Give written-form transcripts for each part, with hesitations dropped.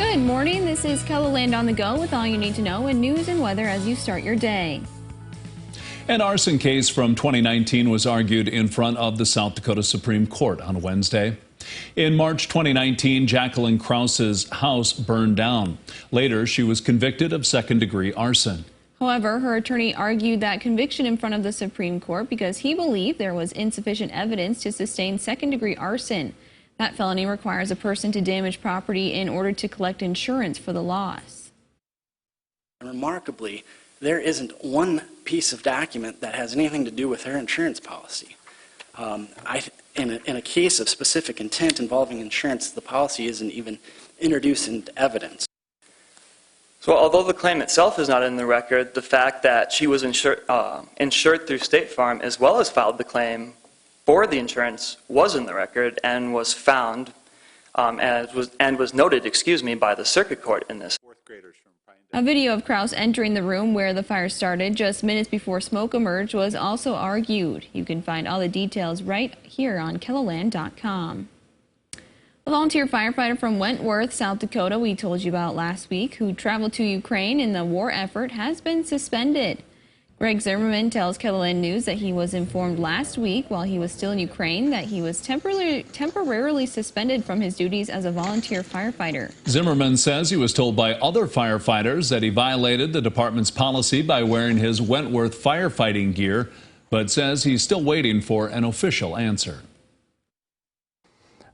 Good morning. This is KELOLAND on the go with all you need to know in news and weather as you start your day. An arson case from 2019 was argued in front of the South Dakota Supreme Court on Wednesday. In March 2019, Jacqueline Krause's house burned down. Later, she was convicted of second-degree arson. However, her attorney argued that conviction in front of the Supreme Court because he believed there was insufficient evidence to sustain second-degree arson. That felony requires a person to damage property in order to collect insurance for the loss. Remarkably, there isn't one piece of document that has anything to do with her insurance policy. In a case of specific intent involving insurance, the policy isn't even introduced into evidence. So although the claim itself is not in the record, the fact that she was insured through State Farm as well as filed the claim for the insurance was in the record and was found and was noted, by the circuit court in this. A video of Krause entering the room where the fire started just minutes before smoke emerged was also argued. You can find all the details right here on KELOLAND.com. A volunteer firefighter from Wentworth, South Dakota, we told you about last week, who traveled to Ukraine in the war effort, has been suspended. Greg Zimmerman tells KELOLAND News that he was informed last week while he was still in Ukraine that he was temporarily suspended from his duties as a volunteer firefighter. Zimmerman says he was told by other firefighters that he violated the department's policy by wearing his Wentworth firefighting gear, but says he's still waiting for an official answer.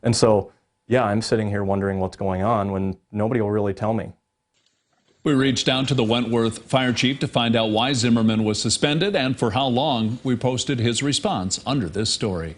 And so, yeah, I'm sitting here wondering what's going on when nobody will really tell me. We reached out to the Wentworth fire chief to find out why Zimmerman was suspended and for how long. We posted his response under this story.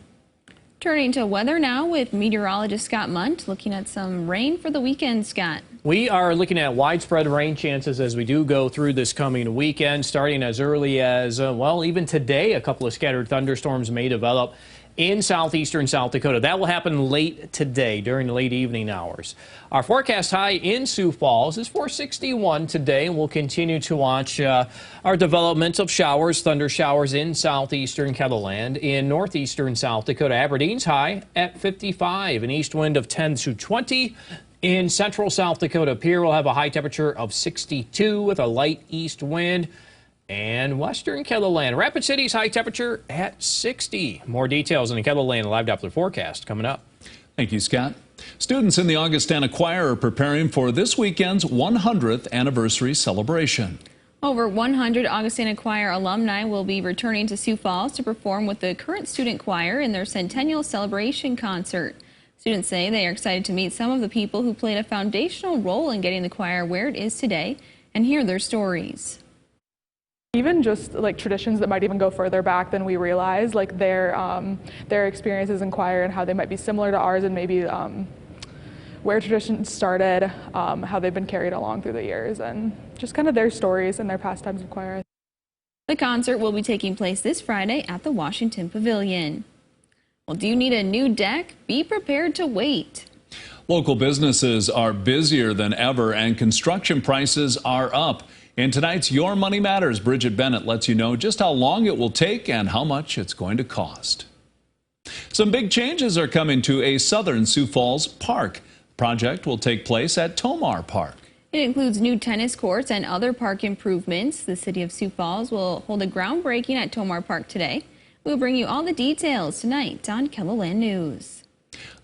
Turning to weather now with meteorologist Scott Munt, looking at some rain for the weekend. Scott. We are looking at widespread rain chances as we do go through this coming weekend, starting as early as, even today. A couple of scattered thunderstorms may develop in southeastern South Dakota. That will happen late today during the late evening hours. Our forecast high in Sioux Falls is 461 today. We'll continue to watch our development of showers, thunder showers in southeastern KELOLAND. In northeastern South Dakota, Aberdeen's high at 55, an east wind of 10 to 20. In central South Dakota, Pierre will have a high temperature of 62 with a light east wind. And western KELOLAND, Rapid City's high temperature at 60. More details in the KELOLAND Live Doppler forecast coming up. Thank you, Scott. Students in the Augustana Choir are preparing for this weekend's 100th anniversary celebration. Over 100 Augustana Choir alumni will be returning to Sioux Falls to perform with the current student choir in their centennial celebration concert. Students say they are excited to meet some of the people who played a foundational role in getting the choir where it is today and hear their stories. Even just like traditions that might even go further back than we realize, like their experiences in choir and how they might be similar to ours and maybe where traditions started, how they've been carried along through the years, and just kind of their stories and their pastimes of choir. The concert will be taking place this Friday at the Washington Pavilion. Well, do you need a new deck? Be prepared to wait. Local businesses are busier than ever and construction prices are up. In tonight's Your Money Matters, Bridget Bennett lets you know just how long it will take and how much it's going to cost. Some big changes are coming to a southern Sioux Falls park. The project will take place at Tomar Park. It includes new tennis courts and other park improvements. The city of Sioux Falls will hold a groundbreaking at Tomar Park today. We'll bring you all the details tonight on KELOLAND News.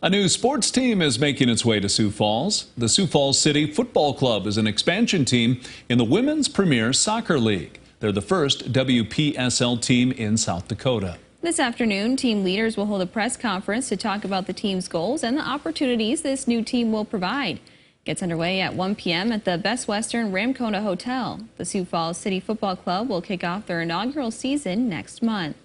A new sports team is making its way to Sioux Falls. The Sioux Falls City Football Club is an expansion team in the Women's Premier Soccer League. They're the first WPSL team in South Dakota. This afternoon, team leaders will hold a press conference to talk about the team's goals and the opportunities this new team will provide. Gets underway at 1 p.m. at the Best Western Ramkona Hotel. The Sioux Falls City Football Club will kick off their inaugural season next month.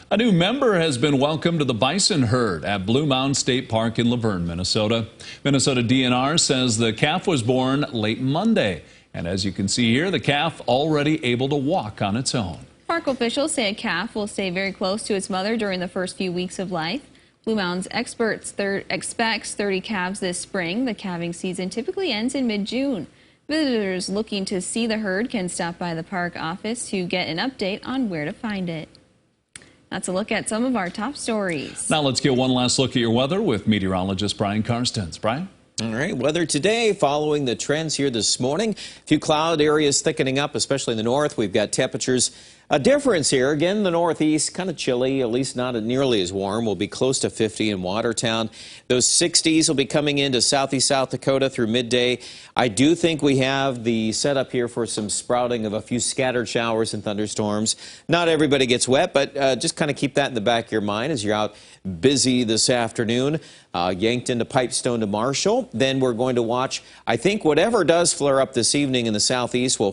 A new member has been welcomed to the bison herd at Blue Mound State Park in Laverne, Minnesota. Minnesota DNR says the calf was born late Monday. And as you can see here, the calf already able to walk on its own. Park officials say a calf will stay very close to its mother during the first few weeks of life. Blue Mound's expects 30 calves this spring. The calving season typically ends in mid-June. Visitors looking to see the herd can stop by the park office to get an update on where to find it. That's a look at some of our top stories. Now let's get one last look at your weather with meteorologist Brian Karstens. Brian? All right, weather today following the trends here this morning. A few cloud areas thickening up, especially in the north. We've got temperatures. A difference here. Again, the northeast, kind of chilly, at least not nearly as warm. We'll be close to 50 in Watertown. Those 60s will be coming into southeast South Dakota through midday. I do think we have the setup here for some sprouting of a few scattered showers and thunderstorms. Not everybody gets wet, but just kind of keep that in the back of your mind as you're out busy this afternoon. Yankton to Pipestone to Marshall. Then we're going to watch, I think whatever does flare up this evening in the southeast will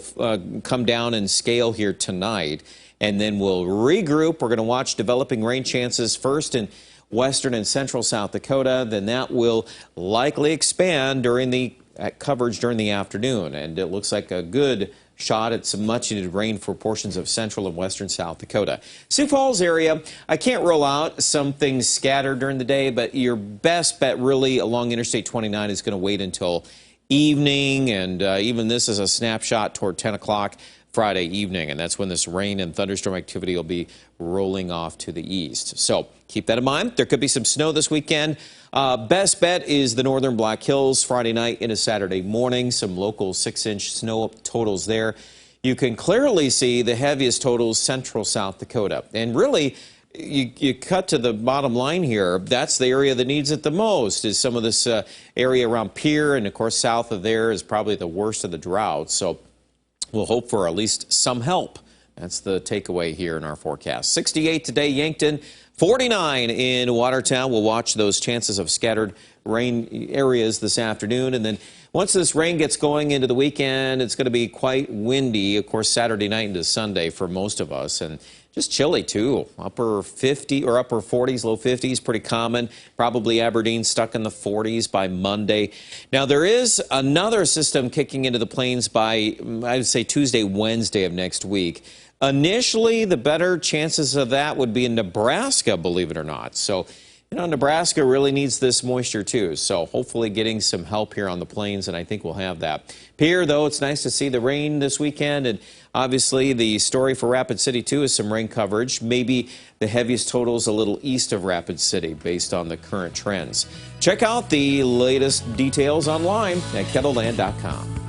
come down and scale here tonight. And then we'll regroup. We're going to watch developing rain chances first in western and central South Dakota. Then that will likely expand during the coverage during the afternoon. And it looks like a good shot at some much-needed rain for portions of central and western South Dakota. Sioux Falls area, I can't rule out some things scattered during the day, but your best bet really along Interstate 29 is going to wait until evening, and even this is a snapshot toward 10 o'clock Friday evening, and that's when this rain and thunderstorm activity will be rolling off to the east. So keep that in mind. There could be some snow this weekend. Best bet is the northern Black Hills Friday night into Saturday morning. Some local 6-inch snow totals there. You can clearly see the heaviest totals central South Dakota. And really, you cut to the bottom line here. That's the area that needs it the most, is some of this area around Pierre, and of course south of there is probably the worst of the drought. So we'll hope for at least some help. That's the takeaway here in our forecast. 68 today, Yankton. 49 in Watertown. We'll watch those chances of scattered rain areas this afternoon. And then once this rain gets going into the weekend, it's going to be quite windy, of course, Saturday night into Sunday for most of us. And just chilly, too. Upper 50 or upper 40s, low 50s, pretty common. Probably Aberdeen stuck in the 40s by Monday. Now, there is another system kicking into the plains by, I would say, Tuesday, Wednesday of next week. Initially, the better chances of that would be in Nebraska, believe it or not. So, you know, Nebraska really needs this moisture, too. So hopefully getting some help here on the plains, and I think we'll have that. Pierre, though, it's nice to see the rain this weekend. And obviously, the story for Rapid City, too, is some rain coverage. Maybe the heaviest totals a little east of Rapid City based on the current trends. Check out the latest details online at KELOLAND.com.